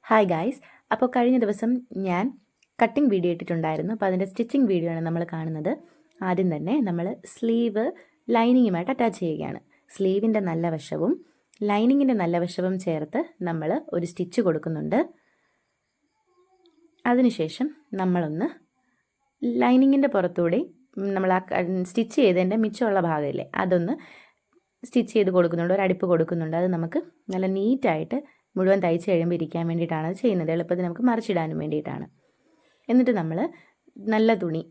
Hi guys. അപ്പോൾ കഴിഞ്ഞ ദിവസം ഞാൻ കട്ടിംഗ് വീഡിയോ ഇട്ടിട്ടുണ്ടായിരുന്നു. അപ്പോൾ അതിൻ്റെ സ്റ്റിച്ചിങ് വീഡിയോ ആണ് നമ്മൾ കാണുന്നത്. ആദ്യം തന്നെ നമ്മൾ സ്ലീവ് ലൈനിങ്ങുമായിട്ട് അറ്റാച്ച് ചെയ്യുകയാണ്. സ്ലീവിൻ്റെ നല്ല വശവും ലൈനിങ്ങിൻ്റെ നല്ല വശവും ചേർത്ത് നമ്മൾ ഒരു സ്റ്റിച്ച് കൊടുക്കുന്നുണ്ട്. അതിനുശേഷം നമ്മളൊന്ന് ലൈനിങ്ങിൻ്റെ പുറത്തൂടെ നമ്മൾ ആ സ്റ്റിച്ച് ചെയ്തതിൻ്റെ മിച്ചമുള്ള ഭാഗമില്ലേ അതൊന്ന് സ്റ്റിച്ച് ചെയ്ത് കൊടുക്കുന്നുണ്ട്, ഒരു അടിപ്പ് കൊടുക്കുന്നുണ്ട്. അത് നമുക്ക് നല്ല നീറ്റായിട്ട് മുഴുവൻ തയ്ച്ച് കഴിയുമ്പോൾ ഇരിക്കാൻ വേണ്ടിയിട്ടാണ് അത് ചെയ്യുന്നത്. എളുപ്പത്തിൽ നമുക്ക് മറിച്ചിടാനും വേണ്ടിയിട്ടാണ്. എന്നിട്ട് നമ്മൾ നല്ല തുണി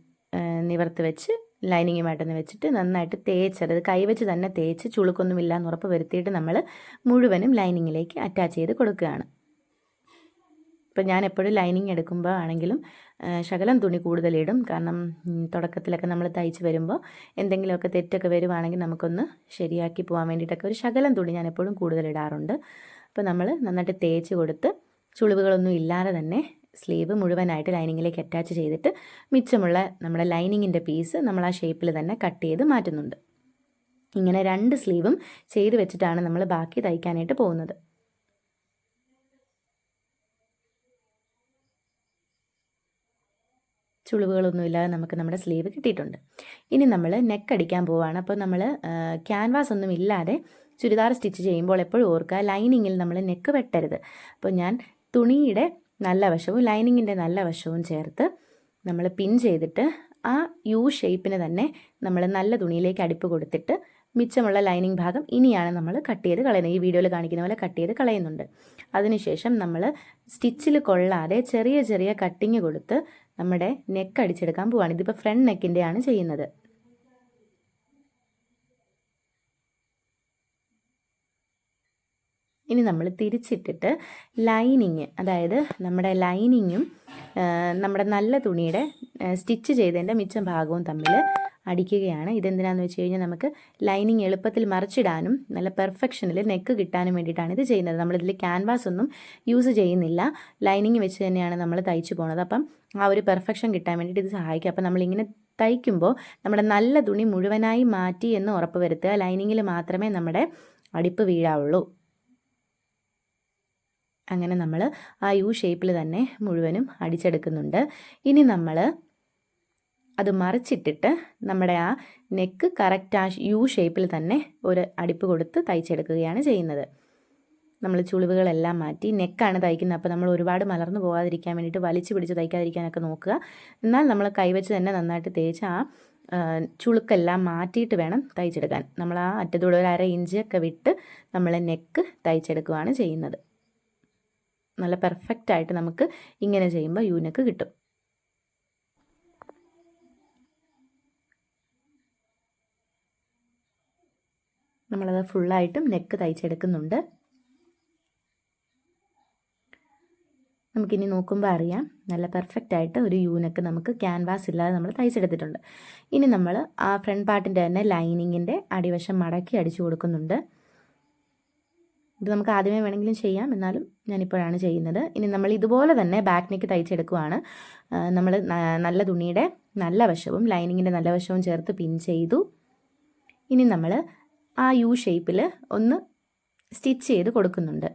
നിവർത്ത് വെച്ച് ലൈനിങ്ങുമായിട്ടൊന്ന് വെച്ചിട്ട് നന്നായിട്ട് തേച്ചത് കൈവച്ച് തന്നെ തേച്ച് ചുളുക്കൊന്നുമില്ല എന്ന് ഉറപ്പ് വരുത്തിയിട്ട് നമ്മൾ മുഴുവനും ലൈനിങ്ങിലേക്ക് അറ്റാച്ച് ചെയ്ത് കൊടുക്കുകയാണ്. ഇപ്പം ഞാൻ എപ്പോഴും ലൈനിങ് എടുക്കുമ്പോൾ ആണെങ്കിലും ശകലം തുണി കൂടുതലിടും. കാരണം തുടക്കത്തിലൊക്കെ നമ്മൾ തയ്ച്ച് വരുമ്പോൾ എന്തെങ്കിലുമൊക്കെ തെറ്റൊക്കെ വരുവാണെങ്കിൽ നമുക്കൊന്ന് ശരിയാക്കി പോകാൻ വേണ്ടിയിട്ടൊക്കെ ഒരു ശകലം തുണി ഞാൻ എപ്പോഴും കൂടുതലിടാറുണ്ട്. അപ്പോൾ നമ്മൾ നന്നായിട്ട് തേച്ച് കൊടുത്ത് ചുളിവുകളൊന്നും ഇല്ലാതെ തന്നെ സ്ലീവ് മുഴുവനായിട്ട് ലൈനിങ്ങിലേക്ക് അറ്റാച്ച് ചെയ്തിട്ട് മിച്ചമുള്ള നമ്മുടെ ലൈനിങ്ങിൻ്റെ പീസ് നമ്മൾ ആ ഷേപ്പിൽ തന്നെ കട്ട് ചെയ്ത് മാറ്റുന്നുണ്ട്. ഇങ്ങനെ 2 സ്ലീവും ചെയ്ത് വെച്ചിട്ടാണ് നമ്മൾ ബാക്കി തയ്ക്കാനായിട്ട് പോകുന്നത്. ചുളിവുകളൊന്നുമില്ലാതെ നമുക്ക് നമ്മുടെ സ്ലീവ് കിട്ടിയിട്ടുണ്ട്. ഇനി നമ്മൾ നെക്ക് അടിക്കാൻ പോവുകയാണ്. അപ്പോൾ നമ്മൾ ക്യാൻവാസ് ഒന്നും ഇല്ലാതെ ചുരിദാർ സ്റ്റിച്ച് ചെയ്യുമ്പോൾ എപ്പോഴും ഓർക്കുക, ലൈനിങ്ങിൽ നമ്മൾ നെക്ക് വെട്ടരുത്. അപ്പോൾ ഞാൻ തുണിയുടെ നല്ല വശവും ലൈനിങ്ങിൻ്റെ നല്ല വശവും ചേർത്ത് നമ്മൾ പിൻ ചെയ്തിട്ട് ആ യു ഷേപ്പിന് തന്നെ നമ്മൾ നല്ല തുണിയിലേക്ക് അടിപ്പ് കൊടുത്തിട്ട് മിച്ചമുള്ള ലൈനിങ് ഭാഗം ഇനിയാണ് നമ്മൾ കട്ട് ചെയ്ത് കളയുന്നത്. ഈ വീഡിയോയിൽ കാണിക്കുന്ന പോലെ കട്ട് ചെയ്ത് കളയുന്നുണ്ട്. അതിനുശേഷം നമ്മൾ സ്റ്റിച്ചിൽ കൊള്ളാതെ ചെറിയ ചെറിയ കട്ടിങ് കൊടുത്ത് നമ്മുടെ നെക്ക് അടിച്ചെടുക്കാൻ പോവുകയാണ്. ഇതിപ്പോൾ ഫ്രണ്ട് നെക്കിൻ്റെയാണ് ചെയ്യുന്നത്. ഇനി നമ്മൾ തിരിച്ചിട്ടിട്ട് ലൈനിങ്, അതായത് നമ്മുടെ ലൈനിങ്ങും നമ്മുടെ നല്ല തുണിയുടെ സ്റ്റിച്ച് ചെയ്തതിൻ്റെ മിച്ചം ഭാഗവും തമ്മിൽ അടിക്കുകയാണ്. ഇതെന്തിനാണെന്ന് വെച്ച് കഴിഞ്ഞാൽ നമുക്ക് ലൈനിങ് എളുപ്പത്തിൽ മറിച്ചിടാനും നല്ല പെർഫെക്ഷനിൽ നെക്ക് കിട്ടാനും വേണ്ടിയിട്ടാണ് ഇത് ചെയ്യുന്നത്. നമ്മളിതിൽ ക്യാൻവാസ് ഒന്നും യൂസ് ചെയ്യുന്നില്ല, ലൈനിങ് വെച്ച് തന്നെയാണ് നമ്മൾ തയ്ച്ചു പോകുന്നത്. അപ്പം ആ ഒരു പെർഫെക്ഷൻ കിട്ടാൻ വേണ്ടിയിട്ട് ഇത് സഹായിക്കും. അപ്പം നമ്മളിങ്ങനെ തയ്ക്കുമ്പോൾ നമ്മുടെ നല്ല തുണി മുഴുവനായി മാറ്റി എന്ന് ഉറപ്പ് വരുത്തുക. ലൈനിങ്ങിൽ മാത്രമേ നമ്മുടെ അടിപ്പ് വീഴാവുള്ളൂ. അങ്ങനെ നമ്മൾ ആ യു ഷേപ്പിൽ തന്നെ മുഴുവനും അടിച്ചെടുക്കുന്നുണ്ട്. ഇനി നമ്മൾ അത് മറിച്ചിട്ടിട്ട് നമ്മുടെ ആ നെക്ക് കറക്റ്റ് ആ യു ഷേപ്പിൽ തന്നെ ഒരു അടിപ്പ് കൊടുത്ത് തയ്ച്ചെടുക്കുകയാണ് ചെയ്യുന്നത്. നമ്മൾ ചുളിവുകളെല്ലാം മാറ്റി നെക്കാണ് തയ്ക്കുന്നത്. അപ്പോൾ നമ്മൾ ഒരുപാട് മലർന്നു പോകാതിരിക്കാൻ വേണ്ടിയിട്ട് വലിച്ചു പിടിച്ച് തയ്ക്കാതിരിക്കാനൊക്കെ നോക്കുക. എന്നാൽ നമ്മൾ കൈവച്ച് തന്നെ നന്നായിട്ട് തേച്ച് ആ ചുളുക്കെല്ലാം മാറ്റിയിട്ട് വേണം തയ്ച്ചെടുക്കാൻ. നമ്മൾ ആ അറ്റത്തൂടെ ഒരു 1/2 ഇഞ്ചൊക്കെ വിട്ട് നമ്മൾ നെക്ക് തയ്ച്ചെടുക്കുകയാണ് ചെയ്യുന്നത്. നല്ല പെർഫെക്റ്റായിട്ട് നമുക്ക് ഇങ്ങനെ ചെയ്യുമ്പോൾ യു നെക്ക് കിട്ടും. നമ്മളത് ഫുള്ളായിട്ടും നെക്ക് തയ്ച്ചെടുക്കുന്നുണ്ട്. നമുക്കിനി നോക്കുമ്പോൾ അറിയാം നല്ല പെർഫെക്റ്റായിട്ട് ഒരു യു നെക്ക് നമുക്ക് ക്യാൻവാസ് ഇല്ലാതെ നമ്മൾ തയ്ച്ചെടുത്തിട്ടുണ്ട്. ഇനി നമ്മൾ ആ ഫ്രണ്ട് പാർട്ടിൻ്റെ തന്നെ ലൈനിങ്ങിൻ്റെ അടിവശം മടക്കി അടിച്ചു കൊടുക്കുന്നുണ്ട്. ഇത് നമുക്ക് ആദ്യമേ വേണമെങ്കിലും ചെയ്യാം, എന്നാലും ഞാനിപ്പോഴാണ് ചെയ്യുന്നത്. ഇനി നമ്മൾ ഇതുപോലെ തന്നെ ബാക്ക് നെക്ക് തയ്ച്ചെടുക്കുവാണ്. നമ്മൾ നല്ല തുണിയുടെ നല്ല വശവും ലൈനിങ്ങിൻ്റെ നല്ല വശവും ചേർത്ത് പിൻ ചെയ്തു. ഇനി നമ്മൾ ആ യു ഷേപ്പിൽ ഒന്ന് സ്റ്റിച്ച് ചെയ്ത് കൊടുക്കുന്നുണ്ട്.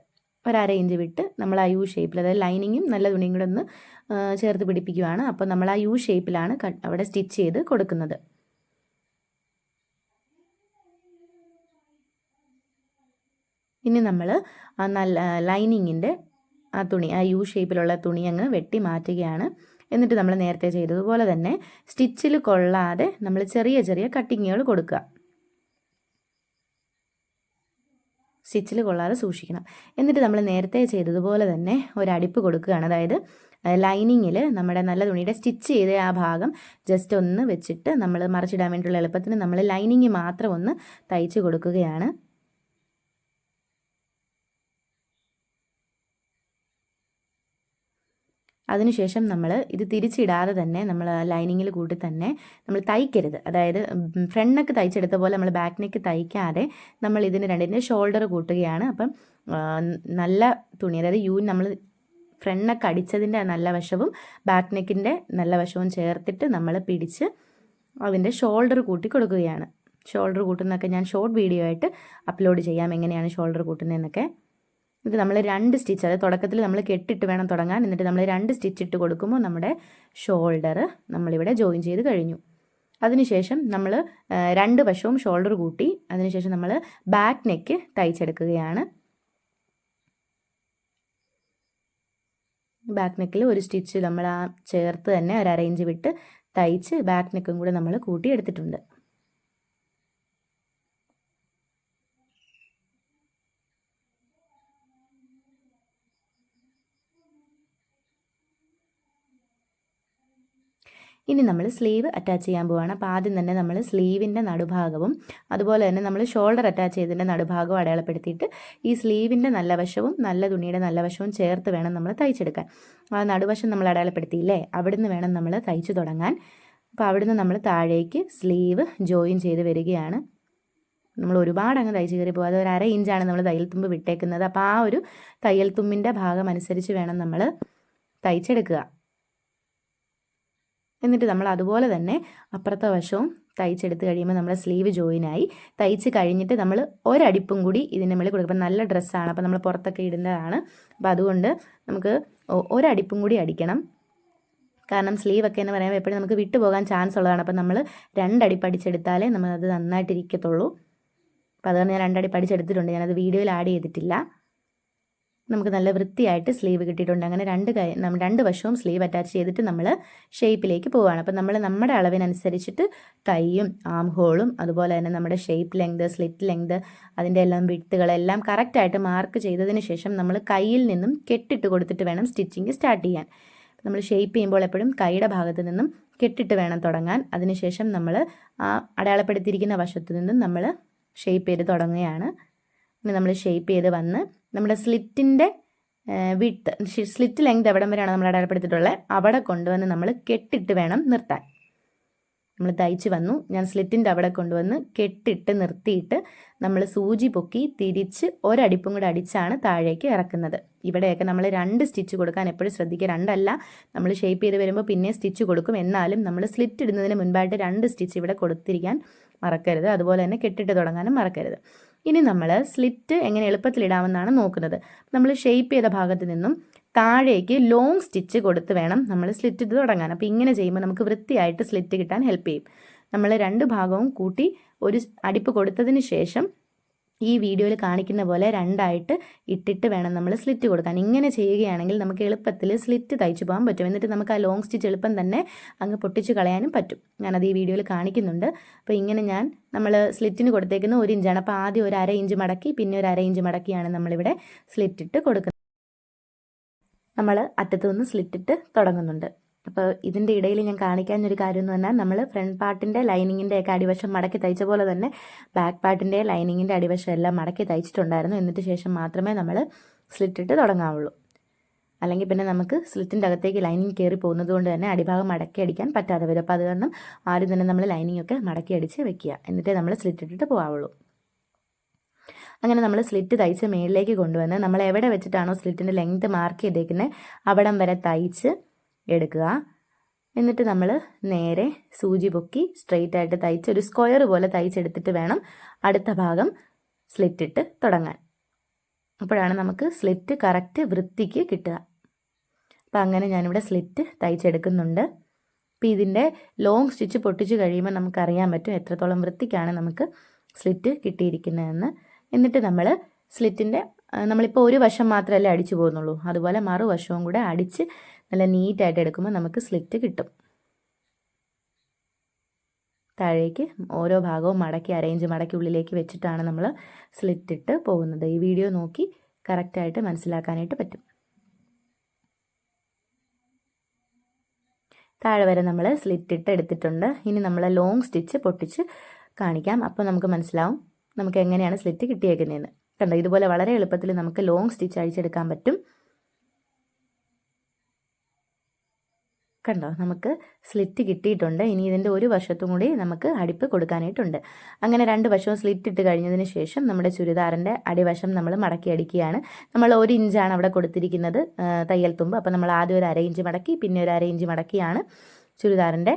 1/2 ഇഞ്ച് വിട്ട് നമ്മൾ ആ യു ഷേപ്പിൽ, അതായത് ലൈനിങ്ങും നല്ല തുണിയും കൂടെ ഒന്ന് ചേർത്ത് പിടിപ്പിക്കുകയാണ്. അപ്പോൾ നമ്മൾ ആ യു ഷേപ്പിലാണ് അവിടെ സ്റ്റിച്ച് ചെയ്ത് കൊടുക്കുന്നത്. ഇനി നമ്മൾ ആ നല്ല ലൈനിങ്ങിൻ്റെ ആ തുണി, ആ യു ഷേപ്പിലുള്ള തുണി അങ്ങ് വെട്ടി മാറ്റുകയാണ്. എന്നിട്ട് നമ്മൾ നേരത്തെ ചെയ്തതുപോലെ തന്നെ സ്റ്റിച്ചിൽ കൊള്ളാതെ നമ്മൾ ചെറിയ ചെറിയ കട്ടിങ്ങുകൾ കൊടുക്കുക. സ്റ്റിച്ചിൽ കൊള്ളാതെ സൂക്ഷിക്കണം. എന്നിട്ട് നമ്മൾ നേരത്തെ ചെയ്തതുപോലെ തന്നെ ഒരടിപ്പ് കൊടുക്കുകയാണ്. അതായത് ലൈനിങ്ങിൽ നമ്മുടെ നല്ല തുണിയുടെ സ്റ്റിച്ച് ചെയ്ത ആ ഭാഗം ജസ്റ്റ് ഒന്ന് വെച്ചിട്ട് നമ്മൾ മറിച്ചിടാൻ വേണ്ടിയുള്ള എളുപ്പത്തിന് നമ്മൾ ലൈനിങ് മാത്രം ഒന്ന് തയ്ച്ച് കൊടുക്കുകയാണ്. അതിനുശേഷം നമ്മൾ ഇത് തിരിച്ചിടാതെ തന്നെ നമ്മൾ ലൈനിങ്ങിൽ കൂട്ടി തന്നെ നമ്മൾ തയ്ക്കരുത്. അതായത് ഫ്രണ്ട് നെക്ക് തയ്ച്ചെടുത്ത പോലെ നമ്മൾ ബാക്ക് നെക്ക് തയ്ക്കാതെ നമ്മൾ ഇതിന് രണ്ടിൻ്റെ ഷോൾഡർ കൂട്ടുകയാണ്. അപ്പം നല്ല തുണി, അതായത് യു നമ്മൾ ഫ്രണ്ട് നെക്ക് അടിച്ചതിൻ്റെ നല്ല വശവും ബാക്ക് നെക്കിൻ്റെ നല്ല വശവും ചേർത്തിട്ട് നമ്മൾ പിടിച്ച് അതിൻ്റെ ഷോൾഡർ കൂട്ടി കൊടുക്കുകയാണ്. ഷോൾഡർ കൂട്ടുന്നതൊക്കെ ഞാൻ ഷോർട്ട് വീഡിയോ ആയിട്ട് അപ്ലോഡ് ചെയ്യാം, എങ്ങനെയാണ് ഷോൾഡർ കൂട്ടുന്നതെന്നൊക്കെ. എന്നിട്ട് നമ്മൾ 2 സ്റ്റിച്ച്, അത് തുടക്കത്തിൽ നമ്മൾ കെട്ടിട്ട് വേണം തുടങ്ങാൻ. എന്നിട്ട് നമ്മൾ 2 സ്റ്റിച്ച് ഇട്ട് കൊടുക്കുമ്പോൾ നമ്മുടെ ഷോൾഡർ നമ്മളിവിടെ ജോയിൻ ചെയ്ത് കഴിഞ്ഞു. അതിനുശേഷം നമ്മൾ 2 വശവും ഷോൾഡർ കൂട്ടി അതിനുശേഷം നമ്മൾ ബാക്ക് നെക്ക് തയ്ച്ചെടുക്കുകയാണ്. ബാക്ക് നെക്കിൽ ഒരു സ്റ്റിച്ച് നമ്മൾ ആ ചേർത്ത് തന്നെ ഒരു അരയിഞ്ച് വിട്ട് തയ്ച്ച് ബാക്ക് നെക്കും കൂടെ നമ്മൾ കൂട്ടി എടുത്തിട്ടുണ്ട്. ഇനി നമ്മൾ സ്ലീവ് അറ്റാച്ച് ചെയ്യാൻ പോവുകയാണ്. അപ്പോൾ ആദ്യം തന്നെ നമ്മൾ സ്ലീവിൻ്റെ നടുഭാഗവും അതുപോലെ തന്നെ നമ്മൾ ഷോൾഡർ അറ്റാച്ച് ചെയ്തതിൻ്റെ നടുഭാഗവും അടയാളപ്പെടുത്തിയിട്ട് ഈ സ്ലീവിൻ്റെ നല്ല വശവും നല്ല തുണിയുടെ നല്ല വശവും ചേർത്ത് വേണം നമ്മൾ തയ്ച്ചെടുക്കാൻ. ആ നടുവശം നമ്മൾ അടയാളപ്പെടുത്തിയില്ലേ, അവിടുന്ന് വേണം നമ്മൾ തയ്ച്ചു തുടങ്ങാൻ. അപ്പോൾ അവിടുന്ന് നമ്മൾ താഴേക്ക് സ്ലീവ് ജോയിൻ ചെയ്ത് വരികയാണ്. നമ്മൾ ഒരുപാട് അങ്ങ് തയ്ച്ച് കയറി പോകും. അത് ഒരു 1/2 ഇഞ്ചാണ് നമ്മൾ തയ്യൽ തുമ്പ് വിട്ടേക്കുന്നത്. അപ്പോൾ ആ ഒരു തയ്യൽ തുമ്പിൻ്റെ ഭാഗം അനുസരിച്ച് വേണം നമ്മൾ തയ്ച്ചെടുക്കുക. എന്നിട്ട് നമ്മൾ അതുപോലെ തന്നെ അപ്പുറത്തെ വശവും തയ്ച്ചെടുത്ത് കഴിയുമ്പോൾ നമ്മുടെ സ്ലീവ് ജോയിനായി. തയ്ച്ച് കഴിഞ്ഞിട്ട് നമ്മൾ ഒരടിപ്പും കൂടി ഇതിൻ്റെ മേളിൽ കൊടുക്കും. അപ്പോൾ നല്ല ഡ്രസ്സാണ്, അപ്പോൾ നമ്മൾ പുറത്തൊക്കെ ഇടുന്നതാണ്. അപ്പോൾ അതുകൊണ്ട് നമുക്ക് ഒരടിപ്പും കൂടി അടിക്കണം. കാരണം സ്ലീവൊക്കെ എന്ന് പറയുമ്പോൾ എപ്പോഴും നമുക്ക് വിട്ടുപോകാൻ ചാൻസ് ഉള്ളതാണ്. അപ്പോൾ നമ്മൾ 2 അടിപ്പ് അടിച്ചെടുത്താലേ നമ്മളത് നന്നായിട്ടിരിക്കത്തുള്ളൂ. അപ്പോൾ അതുകൊണ്ട് ഞാൻ 2 അടിപ്പ് അടിച്ചെടുത്തിട്ടുണ്ട്. ഞാനത് വീഡിയോയിൽ ആഡ് ചെയ്തിട്ടില്ല. നമുക്ക് നല്ല വൃത്തിയായിട്ട് സ്ലീവ് കിട്ടിയിട്ടുണ്ട്. അങ്ങനെ 2 വശവും സ്ലീവ് അറ്റാച്ച് ചെയ്തിട്ട് നമ്മൾ ഷേപ്പിലേക്ക് പോവുകയാണ്. അപ്പോൾ നമ്മൾ നമ്മുടെ അളവിനനുസരിച്ചിട്ട് കൈയും ആം ഹോളും അതുപോലെ തന്നെ നമ്മുടെ ഷേപ്പ് ലെങ്ത്, സ്ലിറ്റ് ലെങ്ത്, അതിൻ്റെ എല്ലാം വിട്ടുകളെല്ലാം കറക്റ്റായിട്ട് മാർക്ക് ചെയ്തതിന് ശേഷം നമ്മൾ കയ്യിൽ നിന്നും കെട്ടിട്ട് കൊടുത്തിട്ട് വേണം സ്റ്റിച്ചിങ് സ്റ്റാർട്ട് ചെയ്യാൻ. നമ്മൾ ഷേപ്പ് ചെയ്യുമ്പോൾ എപ്പോഴും കൈയുടെ ഭാഗത്ത് നിന്നും കെട്ടിട്ട് വേണം തുടങ്ങാൻ. അതിനുശേഷം നമ്മൾ ആ അടയാളപ്പെടുത്തിയിരിക്കുന്ന വശത്ത് നിന്നും നമ്മൾ ഷേപ്പ് ചെയ്ത് തുടങ്ങുകയാണ്. പിന്നെ നമ്മൾ ഷേപ്പ് ചെയ്ത് വന്ന് നമ്മുടെ സ്ലിറ്റിൻ്റെ സ്ലിറ്റ് ലെങ്ത് എവിടം വരെയാണ് നമ്മൾ അടയാളപ്പെടുത്തിയിട്ടുള്ളത് അവിടെ കൊണ്ടുവന്ന് നമ്മൾ കെട്ടിട്ട് വേണം നിർത്താൻ. നമ്മൾ തയ്ച്ച് വന്നു, ഞാൻ സ്ലിറ്റിൻ്റെ അവിടെ കൊണ്ടുവന്ന് കെട്ടിട്ട് നിർത്തിയിട്ട് നമ്മൾ സൂചി പൊക്കി തിരിച്ച് ഒരടിപ്പും കൂടെ അടിച്ചാണ് താഴേക്ക് ഇറക്കുന്നത്. ഇവിടെയൊക്കെ നമ്മൾ 2 സ്റ്റിച്ച് കൊടുക്കാൻ എപ്പോഴും ശ്രദ്ധിക്കുക. 2 അല്ല, നമ്മൾ ഷേപ്പ് ചെയ്ത് വരുമ്പോൾ പിന്നെ സ്റ്റിച്ച് കൊടുക്കും. എന്നാലും നമ്മൾ സ്ലിറ്റ് ഇടുന്നതിന് മുൻപായിട്ട് 2 സ്റ്റിച്ച് ഇവിടെ കൊടുത്തിരിക്കാൻ മറക്കരുത്. അതുപോലെ തന്നെ കെട്ടിട്ട് തുടങ്ങാനും മറക്കരുത്. ഇനി നമ്മൾ സ്ലിറ്റ് എങ്ങനെ എളുപ്പത്തിലിടാമെന്നാണ് നോക്കുന്നത്. നമ്മൾ ഷേപ്പ് ചെയ്ത ഭാഗത്ത് നിന്നും താഴേക്ക് ലോങ് സ്റ്റിച്ച് കൊടുത്ത് വേണം നമ്മൾ സ്ലിറ്റ് ഇത് തുടങ്ങാൻ. അപ്പോൾ ഇങ്ങനെ ചെയ്യുമ്പോൾ നമുക്ക് വൃത്തിയായിട്ട് സ്ലിറ്റ് കിട്ടാൻ ഹെൽപ്പ് ചെയ്യും. നമ്മൾ 2 ഭാഗവും കൂട്ടി ഒരു അടിപ്പ് കൊടുത്തതിന് ശേഷം ഈ വീഡിയോയിൽ കാണിക്കുന്ന പോലെ 2 ആയിട്ട് ഇട്ടിട്ട് വേണം നമ്മൾ സ്ലിറ്റ് കൊടുക്കാൻ. ഇങ്ങനെ ചെയ്യുകയാണെങ്കിൽ നമുക്ക് എളുപ്പത്തിൽ സ്ലിറ്റ് തയ്ച്ചു പോകാൻ പറ്റും. എന്നിട്ട് നമുക്ക് ആ ലോങ് സ്റ്റിച്ച് എളുപ്പം തന്നെ അങ്ങ് പൊട്ടിച്ച് കളയാനും പറ്റും. ഞാനത് ഈ വീഡിയോയിൽ കാണിക്കുന്നുണ്ട്. അപ്പോൾ ഇങ്ങനെ നമ്മൾ സ്ലിറ്റിന് കൊടുത്തേക്കുന്ന 1 ഇഞ്ചാണ്. അപ്പോൾ ആദ്യം ഒരു 1/2 ഇഞ്ച് മടക്കി പിന്നെ ഒരു 1/2 ഇഞ്ച് മടക്കിയാണ് നമ്മളിവിടെ സ്ലിറ്റ് ഇട്ട് കൊടുക്കുന്നത്. നമ്മൾ അറ്റത്തു നിന്ന് സ്ലിറ്റ് ഇട്ട് തുടങ്ങുന്നുണ്ട്. അപ്പോൾ ഇതിൻ്റെ ഇടയിൽ ഞാൻ കാണിക്കാനൊരു കാര്യം എന്ന് പറഞ്ഞാൽ നമ്മൾ ഫ്രണ്ട് പാർട്ടിൻ്റെ ലൈനിങ്ങിൻ്റെ ഒക്കെ അടിവശം മടക്കി തയ്ച്ച പോലെ തന്നെ ബാക്ക് പാർട്ടിൻ്റെ ലൈനിങ്ങിൻ്റെ അടിവശം എല്ലാം മടക്കി തയ്ച്ചിട്ടുണ്ടായിരുന്നു. എന്നിട്ട് ശേഷം മാത്രമേ നമ്മൾ സ്ലിറ്റ് ഇട്ട് തുടങ്ങാവുള്ളൂ. അല്ലെങ്കിൽ പിന്നെ നമുക്ക് സ്ലിറ്റിൻ്റെ അകത്തേക്ക് ലൈനിങ് കയറി പോകുന്നത് കൊണ്ട് തന്നെ അടിഭാഗം മടക്കി അടിക്കാൻ പറ്റാതെ വരും. അപ്പോൾ അത് കാരണം ആദ്യം തന്നെ നമ്മൾ ലൈനിങ് ഒക്കെ മടക്കി അടിച്ച് വെക്കുക. എന്നിട്ടേ നമ്മൾ സ്ലിറ്റ് ഇട്ടിട്ട് പോകാവുള്ളൂ. അങ്ങനെ നമ്മൾ സ്ലിറ്റ് തയ്ച്ച് മേളിലേക്ക് കൊണ്ടുവന്ന് നമ്മൾ എവിടെ വെച്ചിട്ടാണോ സ്ലിറ്റിൻ്റെ ലെങ്ത് മാർക്ക് ചെയ്തേക്കുന്നത് അവിടം വരെ തയ്ച്ച് എടുക്കുക. എന്നിട്ട് നമ്മൾ നേരെ സൂചി പൊക്കി സ്ട്രെയിറ്റ് ആയിട്ട് തയ്ച്ച് ഒരു സ്ക്വയർ പോലെ തയ്ച്ചെടുത്തിട്ട് വേണം അടുത്ത ഭാഗം സ്ലിറ്റ് ഇട്ട് തുടങ്ങാൻ. അപ്പോഴാണ് നമുക്ക് സ്ലിറ്റ് കറക്റ്റ് വൃത്തിക്ക് കിട്ടുക. അപ്പം അങ്ങനെ ഞാനിവിടെ സ്ലിറ്റ് തയ്ച്ചെടുക്കുന്നുണ്ട്. അപ്പോൾ ഇതിൻ്റെ ലോങ് സ്റ്റിച്ച് പൊട്ടിച്ച് കഴിയുമ്പോൾ നമുക്കറിയാൻ പറ്റും എത്രത്തോളം വൃത്തിക്കാണ് നമുക്ക് സ്ലിറ്റ് കിട്ടിയിരിക്കുന്നതെന്ന്. എന്നിട്ട് നമ്മൾ സ്ലിറ്റിൻ്റെ നമ്മളിപ്പോൾ ഒരു വശം മാത്രമല്ലേ അടിച്ചു പോകുന്നുള്ളൂ, അതുപോലെ മറുവശവും കൂടെ അടിച്ച് നല്ല നീറ്റായിട്ട് എടുക്കുമ്പോൾ നമുക്ക് സ്ലിറ്റ് കിട്ടും. താഴേക്ക് ഓരോ ഭാഗവും മടക്കി അരയിഞ്ച് മടക്കി ഉള്ളിലേക്ക് വെച്ചിട്ടാണ് നമ്മൾ സ്ലിറ്റ് ഇട്ട് പോകുന്നത്. ഈ വീഡിയോ നോക്കി കറക്റ്റായിട്ട് മനസ്സിലാക്കാനായിട്ട് പറ്റും. താഴെ വരെ നമ്മൾ സ്ലിറ്റ് ഇട്ട് എടുത്തിട്ടുണ്ട്. ഇനി നമ്മൾ ലോങ് സ്റ്റിച്ച് പൊട്ടിച്ച് കാണിക്കാം. അപ്പോൾ നമുക്ക് മനസ്സിലാവും നമുക്ക് എങ്ങനെയാണ് സ്ലിറ്റ് കിട്ടിയേക്കുന്നതെന്ന്. കണ്ടോ, ഇതുപോലെ വളരെ എളുപ്പത്തിൽ നമുക്ക് ലോങ് സ്റ്റിച്ച് അഴിച്ചെടുക്കാൻ പറ്റും. കണ്ടോ, നമുക്ക് സ്ലിറ്റ് കിട്ടിയിട്ടുണ്ട്. ഇനി ഇതിൻ്റെ ഒരു വശത്തും കൂടി നമുക്ക് അടിപ്പ് കൊടുക്കാനായിട്ടുണ്ട്. അങ്ങനെ 2 വശവും സ്ലിറ്റ് ഇട്ട് കഴിഞ്ഞതിന് ശേഷം നമ്മുടെ ചുരിദാറിൻ്റെ അടിവശം നമ്മൾ മടക്കി അടിക്കുകയാണ്. നമ്മൾ 1 ഇഞ്ചാണ് അവിടെ കൊടുത്തിരിക്കുന്നത് തയ്യൽ തുമ്പ്. അപ്പോൾ നമ്മൾ ആദ്യം ഒരു 1/2 ഇഞ്ച് മടക്കി പിന്നെ ഒരു 1/2 ഇഞ്ച് മടക്കിയാണ് ചുരിദാറിൻ്റെ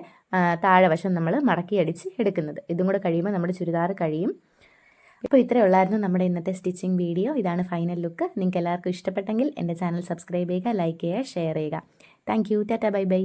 താഴെ വശം നമ്മൾ മടക്കി അടിച്ച് എടുക്കുന്നത്. ഇതും കൂടെ കഴിയുമ്പോൾ നമ്മുടെ ചുരിദാർ കഴിയും. ഇപ്പോൾ ഇത്രയേ ഉള്ളായിരുന്നു നമ്മുടെ ഇന്നത്തെ സ്റ്റിച്ചിങ് വീഡിയോ. ഇതാണ് ഫൈനൽ ലുക്ക്. നിങ്ങൾക്ക് എല്ലാവർക്കും ഇഷ്ടപ്പെട്ടെങ്കിൽ എൻ്റെ ചാനൽ സബ്സ്ക്രൈബ് ചെയ്യുക, ലൈക്ക് ചെയ്യുക, ഷെയർ ചെയ്യുക. Thank you. Tata bye bye.